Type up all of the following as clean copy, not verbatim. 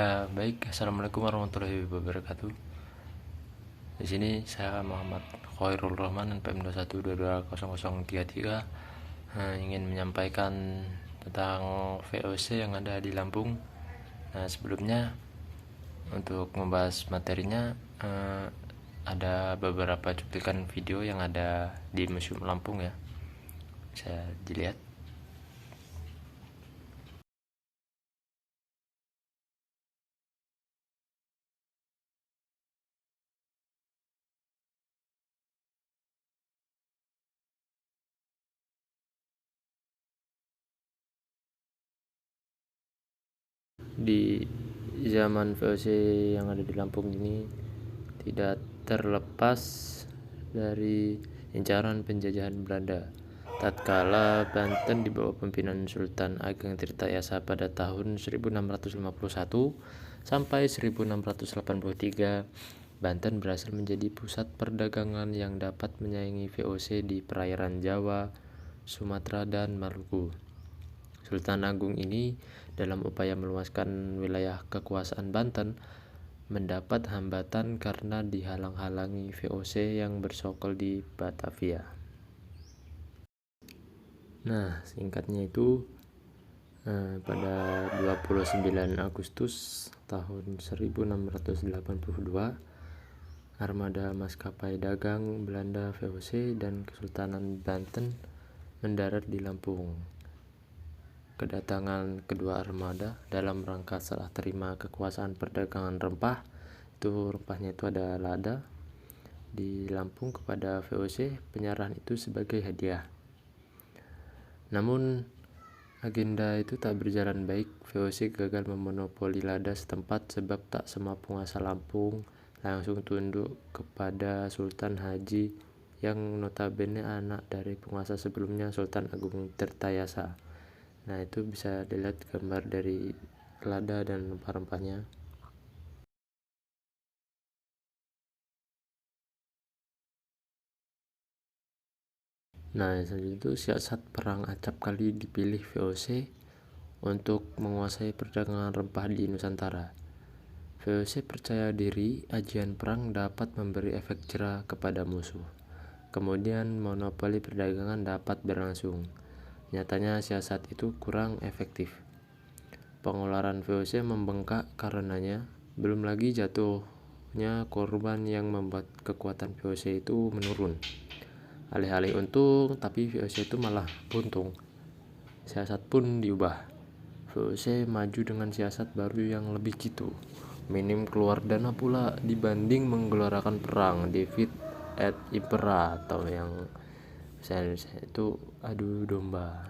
Ya, baik. Assalamualaikum warahmatullahi wabarakatuh. Di sini saya Muhammad Khairul Rahman, NPM 212200033, ingin menyampaikan tentang VOC yang ada di Lampung. Nah, sebelumnya untuk membahas materinya, ada beberapa cuplikan video yang ada di Museum Lampung ya. Bisa dilihat. Di zaman VOC yang ada di Lampung ini tidak terlepas dari incaran penjajahan Belanda. Tatkala Banten di bawah pimpinan Sultan Ageng Tirtayasa pada tahun 1651 sampai 1683, Banten berhasil menjadi pusat perdagangan yang dapat menyaingi VOC di perairan Jawa, Sumatera, dan Maluku. Sultan Agung ini dalam upaya meluaskan wilayah kekuasaan Banten mendapat hambatan karena dihalang-halangi VOC yang bersekol di Batavia. Nah, singkatnya itu pada 29 Agustus tahun 1682, armada maskapai dagang Belanda VOC dan Kesultanan Banten mendarat di Lampung. Kedatangan kedua armada dalam rangka serah terima kekuasaan perdagangan rempah, rempahnya itu ada lada, di Lampung kepada VOC. Penyerahan itu sebagai hadiah. Namun agenda itu tak berjalan baik. VOC gagal memonopoli lada setempat sebab tak semua penguasa Lampung langsung tunduk kepada Sultan Haji yang notabene anak dari penguasa sebelumnya, Sultan Agung Tirtayasa. Nah, itu bisa dilihat gambar dari lada dan rempah-rempahnya. Nah, selanjutnya itu siasat perang acap kali dipilih VOC untuk menguasai perdagangan rempah di Nusantara. VOC percaya diri ajian perang dapat memberi efek jera kepada musuh. Kemudian monopoli perdagangan dapat berlangsung. Nyatanya siasat itu kurang efektif. Pengeluaran VOC membengkak karenanya, belum lagi jatuhnya korban yang membuat kekuatan VOC itu menurun. Alih-alih untung, tapi VOC itu malah buntung. Siasat pun diubah. VOC maju dengan siasat baru yang lebih jitu. Minim keluar dana pula dibanding menggelarakan perang Divide et Impera, atau yang saya itu adu domba.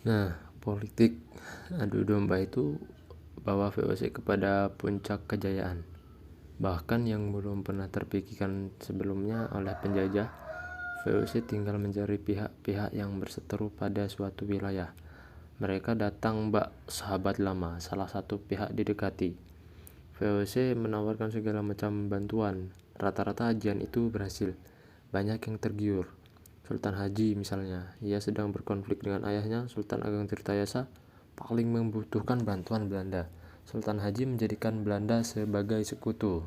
Nah, politik adu domba itu bawa VOC kepada puncak kejayaan. Bahkan yang belum pernah terpikirkan sebelumnya oleh penjajah, VOC tinggal mencari pihak-pihak yang berseteru pada suatu wilayah. Mereka datang bak sahabat lama, salah satu pihak didekati. VOC menawarkan segala macam bantuan. Rata-rata ajian itu berhasil. Banyak yang tergiur. Sultan Haji misalnya, ia sedang berkonflik dengan ayahnya, Sultan Ageng Tirtayasa, paling membutuhkan bantuan Belanda. Sultan Haji menjadikan Belanda sebagai sekutu.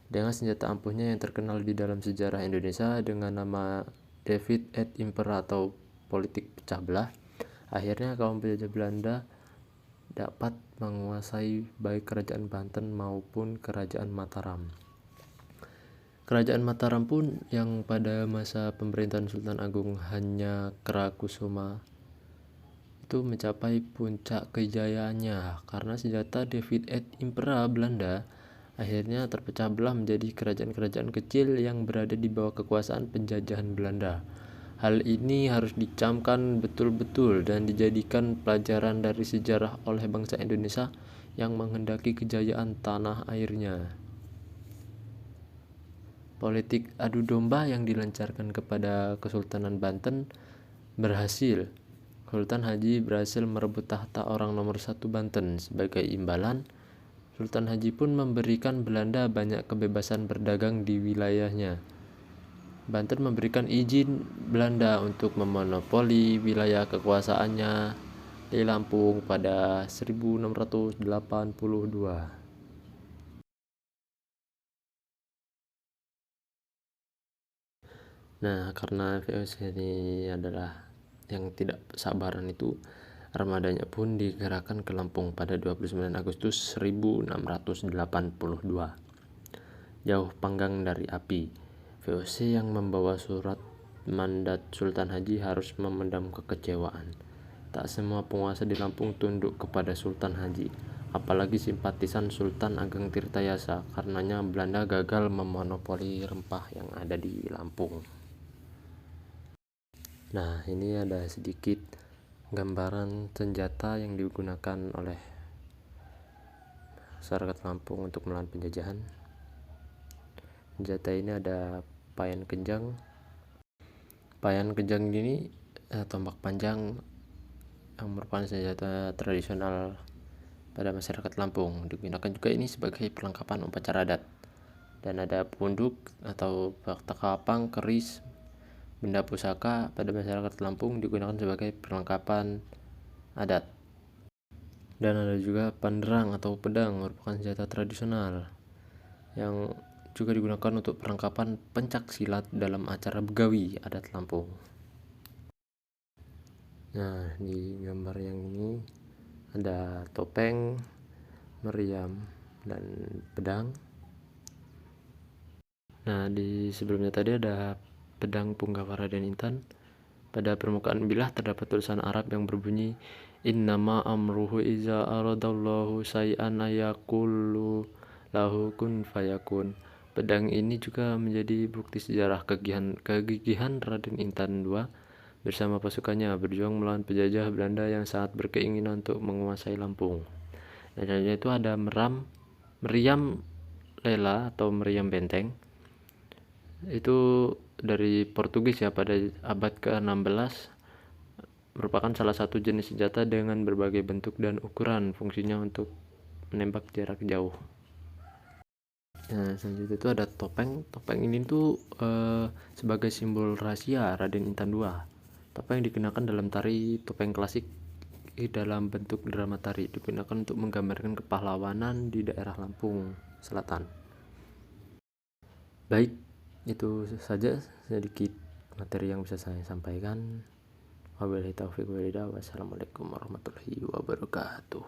Dengan senjata ampuhnya yang terkenal di dalam sejarah Indonesia dengan nama Divide et Impera atau politik pecah belah, akhirnya kaum penjajah Belanda dapat menguasai baik kerajaan Banten maupun kerajaan Mataram. Kerajaan Mataram pun yang pada masa pemerintahan Sultan Agung Hanyakarakusuma itu mencapai puncak kejayaannya karena senjata Divide et Impera Belanda akhirnya terpecah belah menjadi kerajaan-kerajaan kecil yang berada di bawah kekuasaan penjajahan Belanda. Hal ini harus dicamkan betul-betul dan dijadikan pelajaran dari sejarah oleh bangsa Indonesia yang menghendaki kejayaan tanah airnya. Politik adu domba yang dilancarkan kepada Kesultanan Banten berhasil. Sultan Haji berhasil merebut tahta orang nomor 1 Banten. Sebagai imbalan, Sultan Haji pun memberikan Belanda banyak kebebasan berdagang di wilayahnya. Banten memberikan izin Belanda untuk memonopoli wilayah kekuasaannya di Lampung pada 1682. Nah, karena VOC ini adalah yang tidak sabaran itu, armadanya pun digerakkan ke Lampung pada 29 Agustus 1682. Jauh panggang dari api, VOC yang membawa surat mandat Sultan Haji harus memendam kekecewaan. Tak semua penguasa di Lampung tunduk kepada Sultan Haji, apalagi simpatisan Sultan Ageng Tirtayasa. Karenanya Belanda gagal memonopoli rempah yang ada di Lampung. Nah, ini ada sedikit gambaran senjata yang digunakan oleh masyarakat Lampung untuk melawan penjajahan. Senjata ini ada payan kenjang. Payan kenjang ini tombak panjang yang merupakan senjata tradisional pada masyarakat Lampung. Digunakan juga ini sebagai perlengkapan upacara adat. Dan ada punduk atau kapang, keris, benda pusaka pada masyarakat Lampung digunakan sebagai perlengkapan adat. Dan ada juga panderang atau pedang, merupakan senjata tradisional yang juga digunakan untuk perlengkapan pencak silat dalam acara begawi adat Lampung. Nah, di gambar yang ini ada topeng, meriam, dan pedang. Nah, di sebelumnya tadi ada pedang Punggawara dan Intan. Pada permukaan bilah terdapat tulisan Arab yang berbunyi innama amruhu iza aradallahu say'an ayaqulu lahu kun fayakun. Pedang ini juga menjadi bukti sejarah kegigihan Raden Intan II bersama pasukannya berjuang melawan penjajah Belanda yang sangat berkeinginan untuk menguasai Lampung. Dan selanjutnya itu ada meriam lela atau meriam benteng. Itu dari Portugis ya, pada abad ke-16, merupakan salah satu jenis senjata dengan berbagai bentuk dan ukuran, fungsinya untuk menembak jarak jauh. Nah, selanjutnya itu ada topeng. Topeng ini tuh sebagai simbol rahasia Raden Intan II. Topeng dikenakan dalam tari topeng klasik dalam bentuk drama tari, digunakan untuk menggambarkan kepahlawanan di daerah Lampung Selatan. Baik, itu saja sedikit materi yang bisa saya sampaikan. Wabillahi taufiq wal hidayah. Wassalamualaikum warahmatullahi wabarakatuh.